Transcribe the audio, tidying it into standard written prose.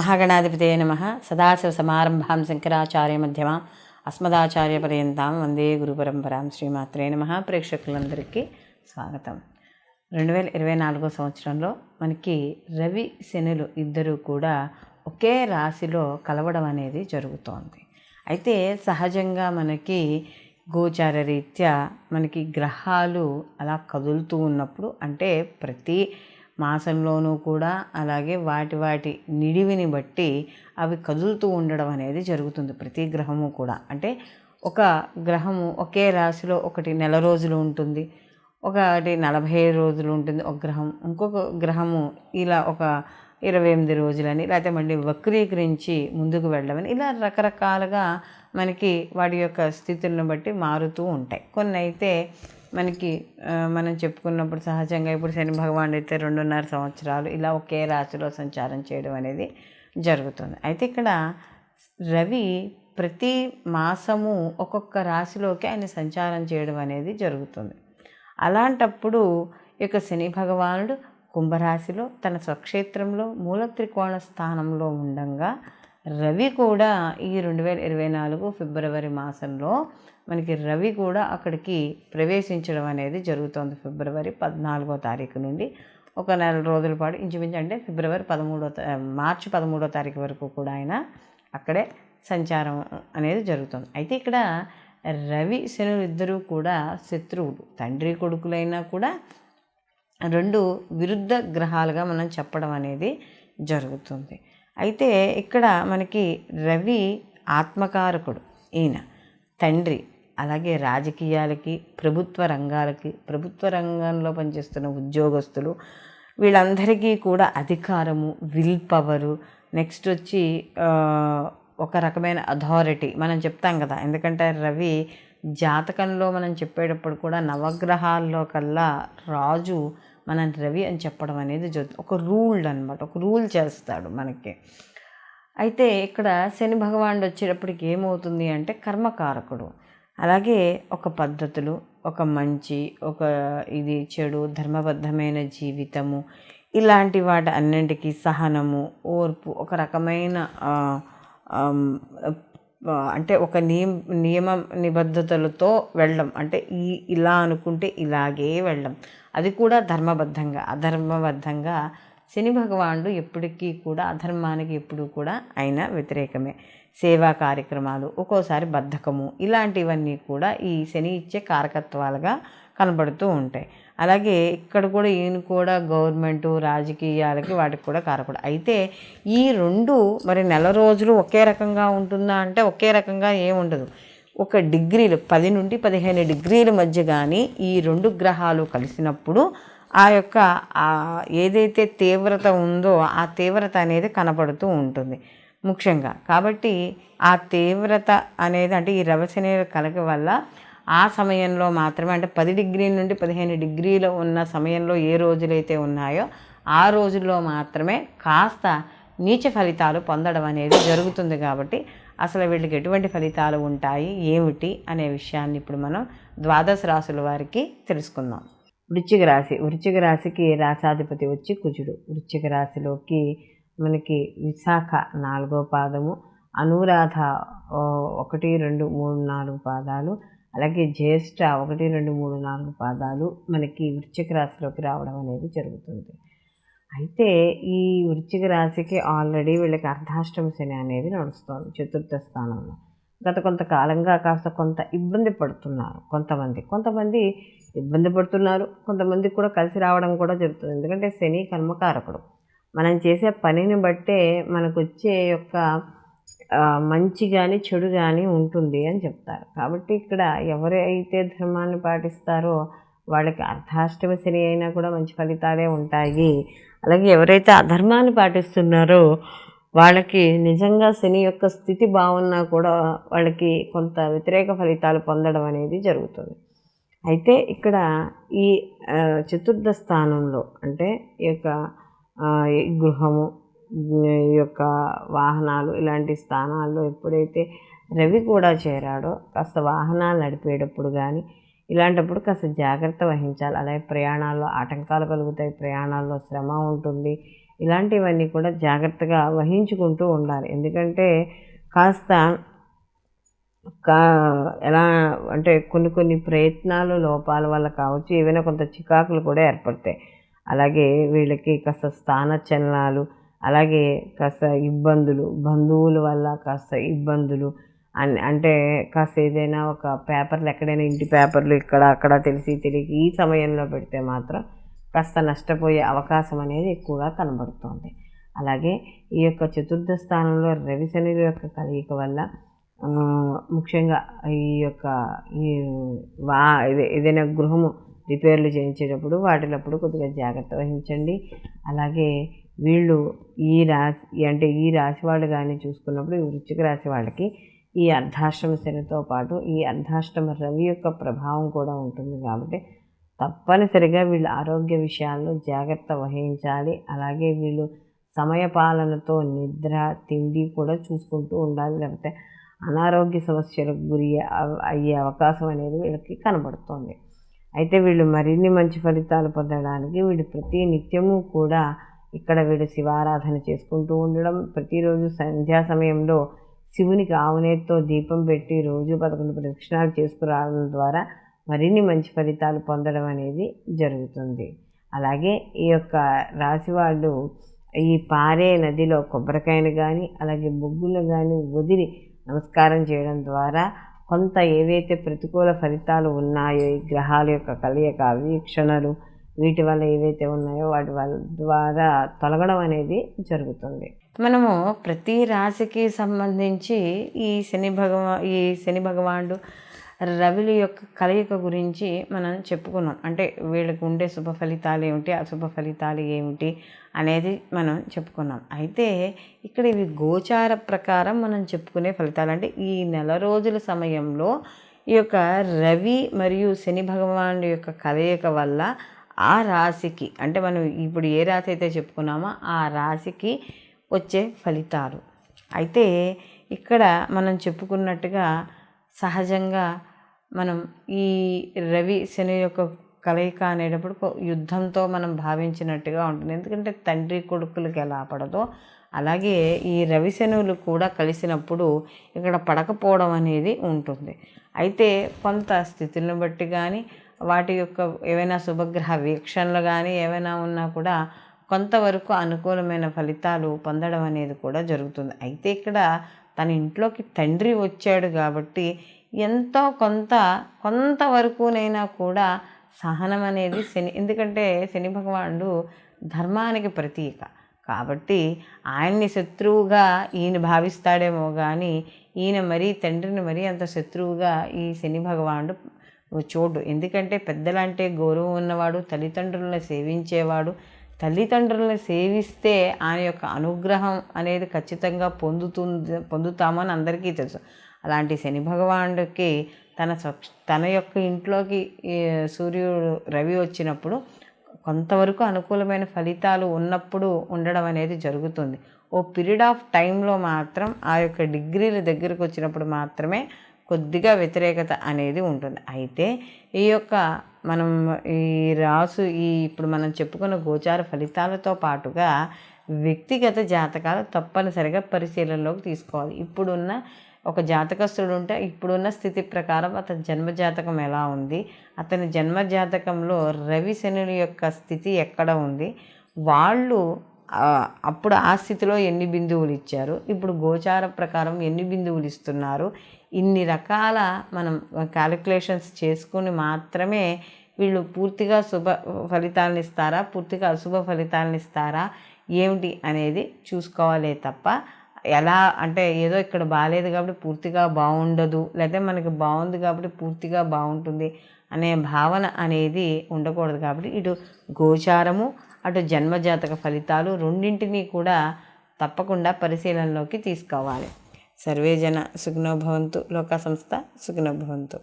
శ్రీమన్మహాగణాధిపతయే నమః. సదాశివసమారంభాం శంకరాచార్యమధ్యమాం అస్మదాచార్యపర్యంతాం వందే గురుపరంపరాం. శ్రీమాత్రే నమః. ప్రేక్షకులందరికీ స్వాగతం. 2024 సంవత్సరంలో మనకి రవి శనులు ఇద్దరూ కూడా ఒకే రాశిలో కలవడం అనేది జరుగుతోంది. అయితే సహజంగా మనకి గోచార రీత్యా మనకి గ్రహాలు అలా కదులుతూ ఉన్నప్పుడు, అంటే ప్రతి మాసంలోనూ కూడా అలాగే వాటి నిడివిని బట్టి అవి కదులుతూ ఉండడం అనేది జరుగుతుంది. ప్రతి గ్రహము కూడా, అంటే ఒక గ్రహము ఒకే రాశిలో ఒకటి నెల రోజులు ఉంటుంది, ఒకటి 45 రోజులు ఉంటుంది ఒక గ్రహం, ఇంకొక గ్రహము ఇలా ఒక 28 రోజులని, లేకపోతే మళ్ళీ వక్రీకరించి ముందుకు వెళ్ళమని, ఇలా రకరకాలుగా మనకి వాటి యొక్క స్థితులను బట్టి మారుతూ ఉంటాయి. కొన్ని అయితే మనకి మనం చెప్పుకున్నప్పుడు సహజంగా ఇప్పుడు శని భగవానుడు అయితే 2.5 సంవత్సరాలు ఇలా ఒకే రాశిలో సంచారం చేయడం అనేది జరుగుతుంది. అయితే ఇక్కడ రవి ప్రతి మాసము ఒక్కొక్క రాశిలోకి ఆయన సంచారం చేయడం అనేది జరుగుతుంది. అలాంటప్పుడు ఈ యొక్క శని భగవానుడు కుంభరాశిలో తన స్వక్షేత్రంలో మూల త్రికోణ స్థానంలో ఉండంగా, రవి కూడా ఈ 2024 ఫిబ్రవరి మాసంలో మనకి రవి కూడా అక్కడికి ప్రవేశించడం అనేది జరుగుతుంది. ఫిబ్రవరి 14వ తారీఖు నుండి ఒక నెల రోజుల పాటు ఇంచుమించు, అంటే మార్చి 13వ తారీఖు వరకు కూడా ఆయన అక్కడే సంచారం అనేది జరుగుతుంది. అయితే ఇక్కడ రవి శనులు ఇద్దరూ కూడా శత్రువులు, తండ్రి కొడుకులైనా కూడా రెండు విరుద్ధ గ్రహాలుగా మనం చెప్పడం అనేది జరుగుతుంది. అయితే ఇక్కడ మనకి రవి ఆత్మకారకుడు, ఈయన తండ్రి, అలాగే రాజకీయాలకి, ప్రభుత్వ రంగాలకి, ప్రభుత్వ రంగంలో పనిచేస్తున్న ఉద్యోగస్తులు వీళ్ళందరికీ కూడా అధికారము, విల్ పవరు, నెక్స్ట్ వచ్చి ఒక రకమైన అథారిటీ మనం చెప్తాం కదా. ఎందుకంటే రవి జాతకంలో మనం చెప్పేటప్పుడు కూడా నవగ్రహాల్లో కల్లా రాజు మనం రవి అని చెప్పడం అనేది జరుగుతుంది. ఒక రూల్ అనమాట, ఒక రూల్ చేస్తాడు మనకి. అయితే ఇక్కడ శని భగవానుడు వచ్చేటప్పటికి ఏమవుతుంది అంటే కర్మకారకుడు, అలాగే ఒక పద్ధతులు, ఒక మంచి, ఒక ఇది చెడు, ధర్మబద్ధమైన జీవితము, ఇలాంటి వాటి అన్నింటికీ సహనము, ఓర్పు, ఒక రకమైన అంటే ఒక నియమ నిబద్ధతలతో వెళ్ళడం, అంటే ఇలా అనుకుంటే ఇలాగే వెళ్ళడం, అది కూడా ధర్మబద్ధంగా. అధర్మబద్ధంగా శని భగవానుడు ఎప్పటికీ కూడా అధర్మానికి ఎప్పుడూ కూడా ఆయన వ్యతిరేకమే. సేవా కార్యక్రమాలు, ఒక్కోసారి బద్ధకము, ఇలాంటివన్నీ కూడా ఈ శని ఇచ్చే కారకత్వాలుగా కనబడుతూ ఉంటాయి. అలాగే ఇక్కడ కూడా ఈయన కూడా గవర్నమెంటు, రాజకీయాలకి వాటికి కూడా కారకుడు. అయితే ఈ రెండు మరి నెల రోజులు ఒకే రకంగా ఉంటుందా అంటే ఒకే రకంగా ఏముండదు. ఒక డిగ్రీలు 10 నుండి 15 డిగ్రీల మధ్య కానీ ఈ రెండు గ్రహాలు కలిసినప్పుడు ఆ యొక్క ఏదైతే తీవ్రత ఉందో ఆ తీవ్రత అనేది కనపడుతూ ఉంటుంది ముఖ్యంగా. కాబట్టి ఆ తీవ్రత అనేది, అంటే ఈ రవిశని కలగ వల్ల ఆ సమయంలో మాత్రమే, అంటే 10 డిగ్రీల నుండి 15 డిగ్రీలు ఉన్న సమయంలో ఏ రోజులైతే ఉన్నాయో ఆ రోజుల్లో మాత్రమే కాస్త నీచ ఫలితాలు పొందడం అనేది జరుగుతుంది. కాబట్టి అసలు వీళ్ళకి ఎటువంటి ఫలితాలు ఉంటాయి ఏమిటి అనే విషయాన్ని ఇప్పుడు మనం ద్వాదశ రాశుల వారికి తెలుసుకుందాం. వృశ్చిక రాశికి రాశాధిపతి వచ్చి కుజుడు. వృశ్చిక రాశిలోకి మనకి విశాఖ 4వ పాదము, అనురాధ 1, 2, 3, 4 పాదాలు, అలాగే జ్యేష్ఠ 1, 2, 3, 4 పాదాలు మనకి వృశ్చిక రాశిలోకి రావడం అనేది జరుగుతుంది. అయితే ఈ వృశ్చిక రాశికి ఆల్రెడీ వీళ్ళకి అర్ధాష్టమ శని అనేది నడుస్తుంది 4వ స్థానంలో. గత కొంతకాలంగా కాస్త కొంత ఇబ్బంది పడుతున్నారు కొంతమంది ఇబ్బంది పడుతున్నారు, కొంతమందికి కూడా కలిసి రావడం కూడా జరుగుతుంది. ఎందుకంటే శని కర్మకారకుడు, మనం చేసే పనిని బట్టే మనకు వచ్చే యొక్క మంచి కానీ చెడు కానీ ఉంటుంది అని చెప్తారు. కాబట్టి ఇక్కడ ఎవరైతే ధర్మాన్ని పాటిస్తారో వాళ్ళకి అర్ధాష్టమ శని అయినా కూడా మంచి ఫలితాలే ఉంటాయి. అలాగే ఎవరైతే అధర్మాన్ని పాటిస్తున్నారో వాళ్ళకి నిజంగా శని యొక్క స్థితి బాగున్నా కూడా వాళ్ళకి కొంత వ్యతిరేక ఫలితాలు పొందడం అనేది జరుగుతుంది. అయితే ఇక్కడ ఈ 4వ స్థానంలో, అంటే ఈ యొక్క గృహము, ఈ యొక్క వాహనాలు, ఇలాంటి స్థానాల్లో ఎప్పుడైతే రవి కూడా చేరాడో కాస్త వాహనాలు నడిపేటప్పుడు కానీ ఇలాంటప్పుడు కాస్త జాగ్రత్త వహించాలి. అలాగే ప్రయాణాల్లో ఆటంకాలు కలుగుతాయి, ప్రయాణాల్లో శ్రమ ఉంటుంది, ఇలాంటివన్నీ కూడా జాగ్రత్తగా వహించుకుంటూ ఉండాలి. ఎందుకంటే కాస్త ఎలా అంటే కొన్ని ప్రయత్నాలు లోపాల వల్ల కావచ్చు, ఏవైనా కొంత చికాకులు కూడా ఏర్పడతాయి. అలాగే వీళ్ళకి కాస్త స్థానచలనాలు, అలాగే కాస్త ఇబ్బందులు, బంధువుల వల్ల కాస్త ఇబ్బందులు, అంటే కాస్త ఏదైనా ఒక పేపర్లు ఎక్కడైనా ఇంటి పేపర్లు ఇక్కడ అక్కడ తెలియక ఈ సమయంలో పెడితే మాత్రం కాస్త నష్టపోయే అవకాశం అనేది ఎక్కువగా కనబడుతోంది. అలాగే ఈ యొక్క చతుర్థ స్థానంలో రవి శనుల యొక్క కలయిక వల్ల ముఖ్యంగా ఈ యొక్క ఏదైనా గృహము రిపేర్లు చేయించేటప్పుడు వాటిలప్పుడు కొద్దిగా జాగ్రత్త వహించండి. అలాగే వీళ్ళు ఈ రాశి వాళ్ళు కానీ చూసుకున్నప్పుడు ఈ వృశ్చిక రాశి వాళ్ళకి ఈ అర్ధాష్టమ శనితో పాటు ఈ అర్ధాష్టమ రవి యొక్క ప్రభావం కూడా ఉంటుంది. కాబట్టి తప్పనిసరిగా వీళ్ళు ఆరోగ్య విషయాల్లో జాగ్రత్త వహించాలి. అలాగే వీళ్ళు సమయపాలనతో నిద్ర, తిండి కూడా చూసుకుంటూ ఉండాలి. లేకపోతే అనారోగ్య సమస్యలకు అయ్యే అవకాశం అనేది వీళ్ళకి కనబడుతుంది. అయితే వీళ్ళు మరిన్ని మంచి ఫలితాలు పొందడానికి వీళ్ళు ప్రతి నిత్యము కూడా ఇక్కడ వీళ్ళు శివారాధన చేసుకుంటూ ఉండడం, ప్రతిరోజు సంధ్యా సమయంలో శివునికి ఆవునేతితో దీపం పెట్టి రోజు 11 ప్రదక్షిణాలు చేసుకురావడం ద్వారా మరిన్ని మంచి ఫలితాలు పొందడం అనేది జరుగుతుంది. అలాగే ఈ యొక్క రాశి వాళ్ళు ఈ పారే నదిలో కొబ్బరికాయను కానీ అలాగే బొగ్గులు కానీ వదిలి నమస్కారం చేయడం ద్వారా కొంత ఏవైతే ప్రతికూల ఫలితాలు ఉన్నాయో, ఈ గ్రహాల యొక్క కలయిక, వీక్షణలు, వీటి వల్ల ఏవైతే ఉన్నాయో వాటి ద్వారా తొలగడం అనేది జరుగుతుంది. మనము ప్రతి రాశికి సంబంధించి ఈ శని భగవానుడు రవిల యొక్క కలయిక గురించి మనం చెప్పుకున్నాం. అంటే వీళ్ళకి ఉండే శుభ ఫలితాలు ఏమిటి, అశుభ ఫలితాలు ఏమిటి అనేది మనం చెప్పుకున్నాం. అయితే ఇక్కడ ఇవి గోచార ప్రకారం మనం చెప్పుకునే ఫలితాలు. అంటే ఈ నెల రోజుల సమయంలో ఈ యొక్క రవి మరియు శని భగవానుడి యొక్క కలయిక వల్ల ఆ రాశికి, అంటే మనం ఇప్పుడు ఏ రాశి అయితే చెప్పుకున్నామో ఆ రాశికి వచ్చే ఫలితాలు. అయితే ఇక్కడ మనం చెప్పుకున్నట్టుగా సహజంగా మనం ఈ రవి శని యొక్క కలయిక అనేటప్పుడు యుద్ధంతో మనం భావించినట్టుగా ఉంటుంది. ఎందుకంటే తండ్రి కొడుకులకు ఎలా పడదో అలాగే ఈ రవి శనువులు కూడా కలిసినప్పుడు ఇక్కడ పడకపోవడం అనేది ఉంటుంది. అయితే కొంత స్థితులను బట్టి కానీ వాటి యొక్క ఏవైనా శుభగ్రహ వీక్షణలు కానీ ఏవైనా ఉన్నా కూడా కొంతవరకు అనుకూలమైన ఫలితాలు పొందడం అనేది కూడా జరుగుతుంది. అయితే ఇక్కడ తన ఇంట్లోకి తండ్రి వచ్చాడు కాబట్టి ఎంతో కొంతవరకునైనా కూడా సహనం అనేది ఎందుకంటే శని భగవానుడు ధర్మానికి ప్రతీక కాబట్టి ఆయన్ని శత్రువుగా ఈయన భావిస్తాడేమో కానీ ఈయన తండ్రిని మరీ అంత శత్రువుగా ఈ శని భగవానుడు చోటు. ఎందుకంటే పెద్దలంటే గౌరవం ఉన్నవాడు, తల్లిదండ్రులను సేవించేవాడు. తల్లిదండ్రులను సేవిస్తే ఆయన యొక్క అనుగ్రహం అనేది ఖచ్చితంగా పొందుతామని అందరికీ తెలుసు. అలాంటి శని భగవానుడికి తన యొక్క ఇంట్లోకి సూర్యుడు రవి వచ్చినప్పుడు కొంతవరకు అనుకూలమైన ఫలితాలు ఉన్నప్పుడు ఉండడం అనేది జరుగుతుంది. ఓ పీరియడ్ ఆఫ్ టైంలో మాత్రం ఆ యొక్క డిగ్రీల దగ్గరకు వచ్చినప్పుడు మాత్రమే కొద్దిగా వ్యతిరేకత అనేది ఉంటుంది. అయితే ఈ యొక్క మనం ఇప్పుడు మనం చెప్పుకున్న గోచార ఫలితాలతో పాటుగా వ్యక్తిగత జాతకాలు తప్పనిసరిగా పరిశీలనలోకి తీసుకోవాలి. ఇప్పుడున్న ఒక జాతకస్తుడు ఉంటే ఇప్పుడున్న స్థితి ప్రకారం అతని జన్మజాతకం ఎలా ఉంది, అతని జన్మజాతకంలో రవి శనుల యొక్క స్థితి ఎక్కడ ఉంది, వాళ్ళు అప్పుడు ఆ స్థితిలో ఎన్ని బిందువులు ఇచ్చారు, ఇప్పుడు గోచార ప్రకారం ఎన్ని బిందువులు ఇస్తున్నారు, ఇన్ని రకాల మనం క్యాలిక్యులేషన్స్ చేసుకుని మాత్రమే వీళ్ళు పూర్తిగా శుభ ఫలితాలను ఇస్తారా, పూర్తిగా అశుభ ఫలితాలను ఇస్తారా ఏమిటి అనేది చూసుకోవాలే తప్ప ఎలా అంటే ఏదో ఇక్కడ బాగాలేదు కాబట్టి పూర్తిగా బాగుండదు, లేదా మనకి బాగుంది కాబట్టి పూర్తిగా బాగుంటుంది అనే భావన అనేది ఉండకూడదు. కాబట్టి ఇటు గోచారము అటు జన్మజాతక ఫలితాలు రెండింటినీ కూడా తప్పకుండా పరిశీలనలోకి తీసుకోవాలి. సర్వే జన సుఖినో భవంతు, లోకా సంస్థ సుఖినో భవంతు.